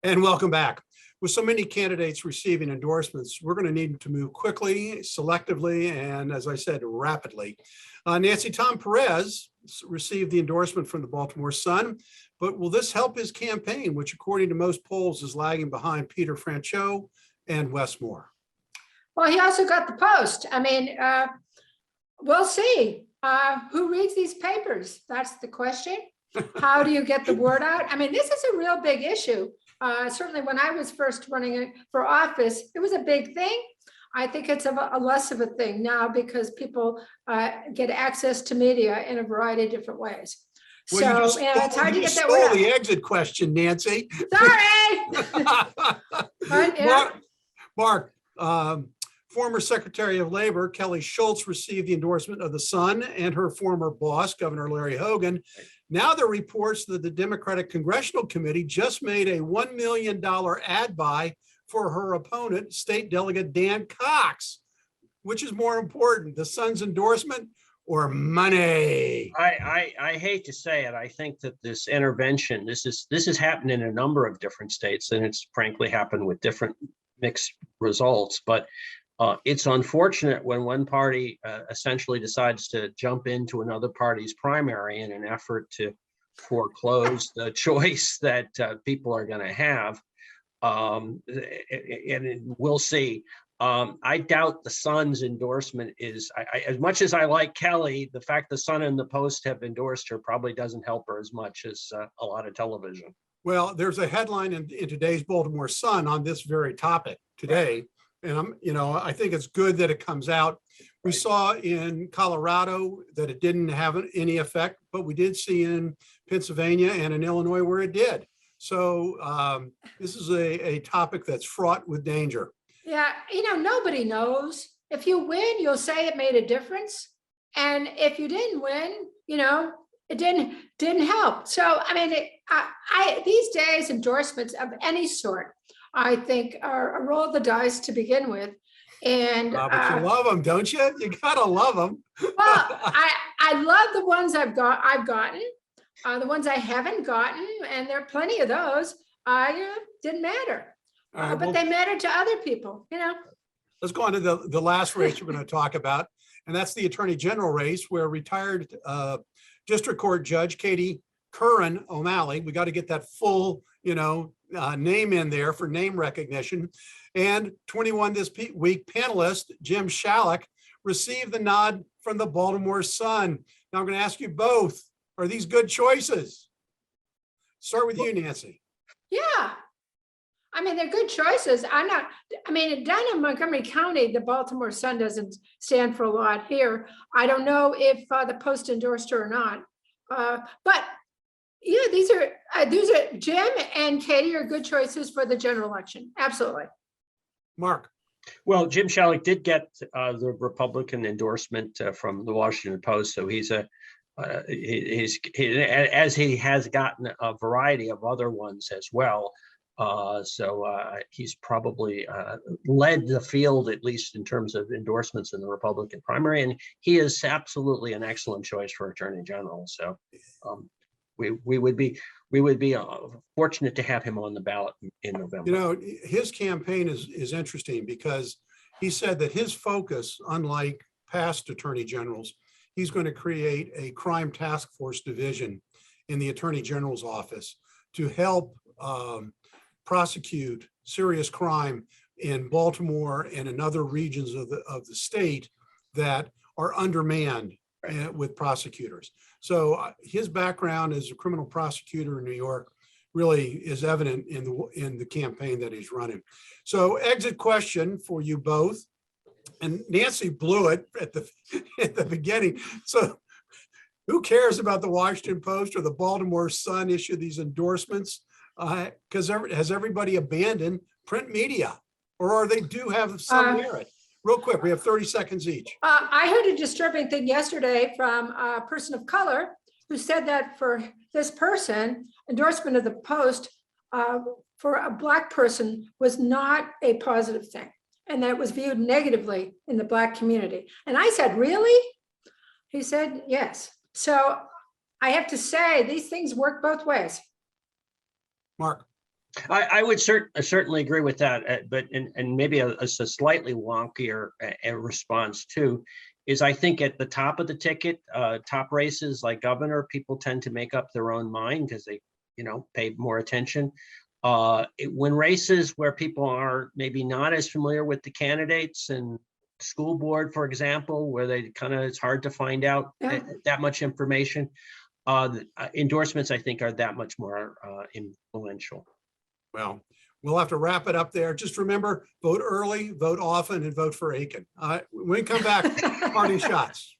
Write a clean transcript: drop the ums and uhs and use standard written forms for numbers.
And welcome back. With so many candidates receiving endorsements, we're going to need to move quickly, selectively, and as I said, rapidly. Nancy, Tom Perez received the endorsement from the Baltimore Sun, but will this help his campaign, which according to most polls is lagging behind Peter Franchot and Wes Moore? Well, he also got the Post. I mean, we'll see. Who reads these papers? That's the question. How do you get the word out? I mean, this is a real big issue. Certainly when I was first running for office, it was a big thing. I think it's a less of a thing now because people get access to media in a variety of different ways. Well, so it's hard to get that word out. The exit question, Nancy. Sorry. But, yeah. Mark, former Secretary of Labor Kelly Schultz received the endorsement of the Sun and her former boss, Governor Larry Hogan. Now there are reports that the Democratic Congressional Committee just made a $1 million ad buy for her opponent, State Delegate Dan Cox. Which is more important, the Sun's endorsement or money? I hate to say it. I think that this intervention, this has happened in a number of different states, and it's frankly happened with different mixed results. But it's unfortunate when one party essentially decides to jump into another party's primary in an effort to foreclose the choice that people are going to have. And we'll see. I doubt the Sun's endorsement is, as much as I like Kelly, the fact the Sun and the Post have endorsed her probably doesn't help her as much as a lot of television. Well, there's a headline in today's Baltimore Sun on this very topic today. And I think it's good that it comes out. We saw in Colorado that it didn't have any effect, but we did see in Pennsylvania and in Illinois where it did. So this is a topic that's fraught with danger. Yeah, nobody knows. If you win, you'll say it made a difference. And if you didn't win, it didn't help. So, I mean, these days, endorsements of any sort, I think, are a roll of the dice to begin with. And but you love them, don't you? You gotta love them. Well, I love the ones I've gotten. The ones I haven't gotten, and there are plenty of those, didn't matter. But they matter to other people, Let's go on to the last race we're going to talk about, and that's the Attorney General race, where retired District Court Judge Katie Curran O'Malley, we got to get that full, name in there for name recognition, and 21 this week panelist Jim Shalek received the nod from the Baltimore Sun. Now I'm going to ask you both, are these good choices? Start with you, Nancy. Yeah. I mean, they're good choices. Down in Montgomery County, the Baltimore Sun doesn't stand for a lot here. I don't know if the Post endorsed her or not. But these are Jim and Katie are good choices for the general election. Absolutely. Mark. Well, Jim Shalek did get the Republican endorsement from the Washington Post, so he's as he has gotten a variety of other ones as well. So he's probably led the field, at least in terms of endorsements in the Republican primary, and he is absolutely an excellent choice for Attorney General. So we would be fortunate to have him on the ballot in November. His campaign is interesting because he said that his focus, unlike past attorney generals, he's going to create a crime task force division in the Attorney General's office to help prosecute serious crime in Baltimore and in other regions of the state that are undermanned with prosecutors. So his background as a criminal prosecutor in New York really is evident in the campaign that he's running. So exit question for you both, and Nancy blew it at the beginning. So who cares about the Washington Post or the Baltimore Sun issue these endorsements? Because has everybody abandoned print media, or they do have some merit? Real quick, we have 30 seconds each. I heard a disturbing thing yesterday from a person of color who said that for this person, endorsement of the Post for a Black person was not a positive thing, and that it was viewed negatively in the Black community. And I said, really? He said, yes. So I have to say, these things work both ways. Mark. I would certainly agree with that, but and maybe a slightly wonkier response too is I think at the top of the ticket, top races like governor, people tend to make up their own mind because they, pay more attention. When races where people are maybe not as familiar with the candidates and school board, for example, where they it's hard to find out that much information. Endorsements, I think, are that much more influential. Well, we'll have to wrap it up there. Just remember, vote early, vote often, and vote for Aiken. When we come back, party shots.